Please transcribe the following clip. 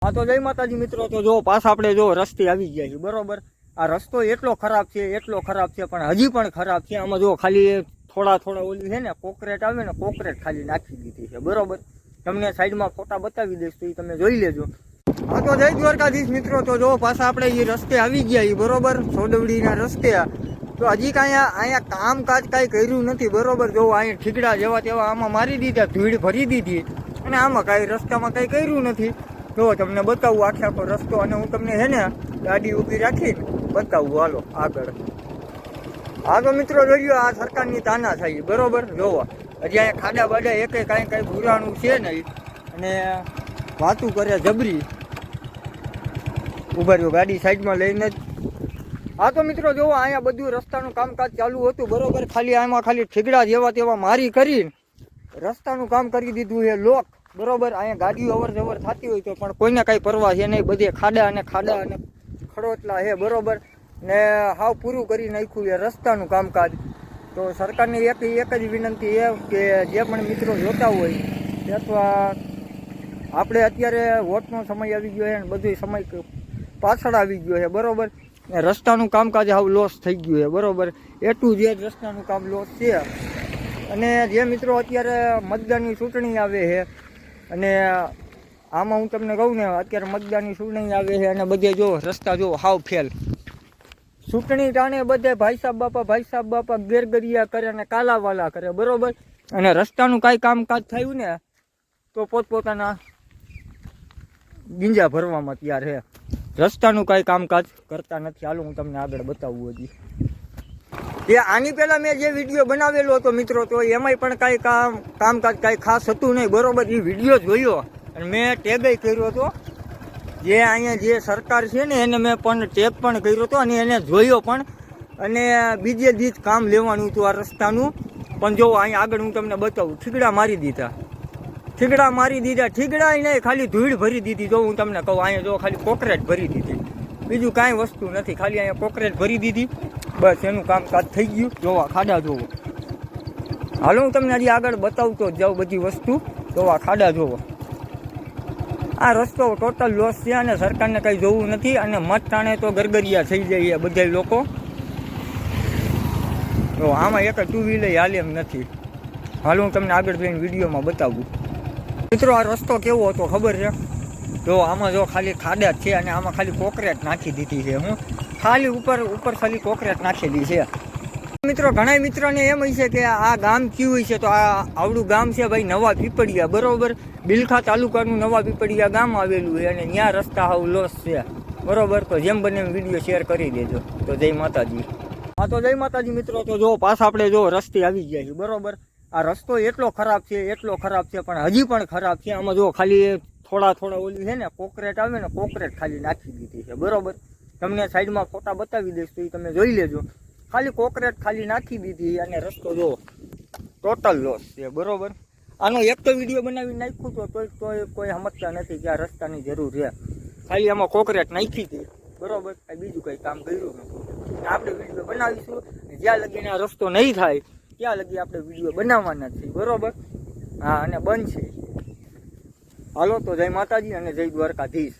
હા તો જય માતાજી મિત્રો, તો જો પાછા આપણે જો રસ્તે આવી ગયા છીએ બરોબર. આ રસ્તો એટલો ખરાબ છે પણ હજી પણ ખરાબ છે. આમાં જો ખાલી થોડા ઓલી છે ને કોકરેટ આવે ને, કોકરેટ ખાલી નાખી દીધી છે બરોબર. તમને સાઈડમાં ફોટા બતાવી દઈશ તો એ તમે જોઈ લેજો. હા તો જય દ્વારકાધીશ મિત્રો, તો જો પાછા આપણે એ રસ્તે આવી ગયા છીએ બરોબર, સોડવડીના રસ્તે. તો હજી કાંઈ અહીંયા કામકાજ કાંઈ કર્યું નથી બરોબર. જો અહીંયા ઠીકડા જેવા તેવા આમાં મારી દીધા, ધૂળ ભરી દીધી, અને આમાં કાંઈ રસ્તામાં કાંઈ કર્યું નથી. જો તમને બતાવું આખો રસ્તો, અને હું તમને છે ને ગાડી ઊભી રાખીને બતાવું. હાલો આગળ. હા તો મિત્રો જોયું, આ સરકારની તાના થાય બરોબર. જોવો હજી અહીંયા ખાડા બાડા એકે કાંઈ પુરાણું છે નહીં, અને વાતું કરે જબરી. ઉભા રહ્યો, ગાડી સાઈડમાં લઈને જ. હા તો મિત્રો જોવો, અહીંયા બધું રસ્તાનું કામકાજ ચાલુ હતું બરોબર. ખાલી આમાં ખાલી ઠીકડા જેવા તેવા મારી કરીને રસ્તાનું કામ કરી દીધું છે લોક બરોબર. અહીંયા ગાડીઓ અવર જવર થતી હોય તો પણ કોઈને કાંઈ પરવા છે નહીં. બધે ખાડા અને ખડોતલા છે બરોબર. ને હાવ પૂરું કરી નાખ્યું છે રસ્તાનું કામકાજ. તો સરકારની એક જ વિનંતી છે કે જે પણ મિત્રો જોતા હોય, અથવા આપણે અત્યારે વોટનો સમય આવી ગયો છે અને બધો સમય પાછળ આવી ગયો છે બરોબર. રસ્તાનું કામકાજ હાવ લોસ થઈ ગયું છે બરોબર. એટલું જે રસ્તાનું કામ લોસ છે. અને જે મિત્રો અત્યારે મતદાનની ચૂંટણી આવે છે, અને આમાં હું તમને કહું ને, અત્યારે મતદાનની ચૂંટણી આવે છે અને બધે જો રસ્તા જો હાવ ફેલ. ચૂંટણી ટાણે બધે ભાઈ સાહેબ બાપા ગેરગરિયા કરે અને કાલાવાલા કરે બરોબર. અને રસ્તાનું કાંઈ કામકાજ થયું ને તો પોતપોતાના ગીંજા ભરવામાં તૈયાર છે. રસ્તાનું કાંઈ કામકાજ કરતા નથી. હાલો હું તમને આગળ બતાવું. હજી એ આની પહેલાં મેં જે વિડીયો બનાવેલો હતો મિત્રો, તો એમાંય પણ કાંઈ કામકાજ કાંઈ ખાસ હતું નહીં બરોબર. એ વિડીયો જોયો અને મેં ટેગય કર્યો હતો. જે અહીંયા જે સરકાર છે ને એને મેં પણ ટેગ પણ કર્યો હતો અને એને જોયો પણ. અને બીજે દી જ કામ લેવાનું હતું આ રસ્તાનું. પણ જો અહીંયા આગળ હું તમને બતાવું, ઠીકડા મારી દીધા. ઠીકડા નહીં, ખાલી ધૂળ ભરી દીધી. જો હું તમને કહું, અહીંયા જો ખાલી કોકરેટ ભરી દીધી, બીજું કાંઈ વસ્તુ નથી. ખાલી અહીંયા કોકરેટ ભરી દીધી, બસ એનું કામકાજ થઈ ગયું. જોવા ખાડા જોવો. હાલો હું તમને હજી આગળ બતાવતો જાઉં બધી વસ્તુ. જોવા ખાડા જોવો. આ રસ્તો ટોટલ લોસ છે અને સરકારને કંઈ જોવું નથી. અને મત ટાણે તો ગરગરિયા થઈ જાય બધા લોકો. તો આમાં એક ટુ વ્હીલર હાલે એમ નથી. હાલો હું તમને આગળ જઈને વિડીયોમાં બતાવું. મિત્રો આ રસ્તો કેવો હતો ખબર છે? જો આમાં જો ખાલી ખાડા જ છે, અને આમાં ખાલી કોકરેટ નાખી દીધી છે. હું ખાલી ઉપર ખાલી કોકરેટ નાખેલી છે. મિત્રો ઘણા મિત્રોને એમ હોય છે કે આ ગામ કયું હોય છે, તો આ આવડું ગામ છે ભાઈ નવા પીપળિયા બરોબર. બિલખા તાલુકાનું નવા પીપળિયા ગામ આવેલું છે, અને ત્યાં રસ્તા હાવ લોસ છે બરોબર. તો જેમ બને એમ વિડીયો શેર કરી દેજો. તો જય માતાજી. હા તો જય માતાજી મિત્રો, તો જો પાછા આપણે જો રસ્તે આવી ગયા છીએ બરોબર. આ રસ્તો એટલો ખરાબ છે પણ હજી પણ ખરાબ છે. આમાં જો ખાલી થોડા ઓલી છે ને કોકરેટ આવે ને, કોકરેટ ખાલી નાખી દીધી છે બરોબર. તમને સાઈડમાં ફોટા બતાવી દઈશ તો એ તમે જોઈ લેજો. ખાલી કોકરેટ ખાલી નાખી દીધી, અને રસ્તો જો ટોટલ લોસ છે બરોબર. આનો એક તો વિડીયો બનાવી નાખ્યું તો તોય કોઈ સમજતા નથી કે આ રસ્તાની જરૂર છે. ખાલી આમાં કોકરેટ નાખી હતી બરોબર. બીજું કંઈ કામ કર્યું નથી. આપણે વિડીયો બનાવીશું, જ્યાં લગીને આ રસ્તો નહીં થાય ત્યાં લગી આપણે વિડીયો બનાવવાના છીએ બરોબર. હા, અને બનશે. હાલો તો જય માતાજી અને જય દ્વારકાધીશ.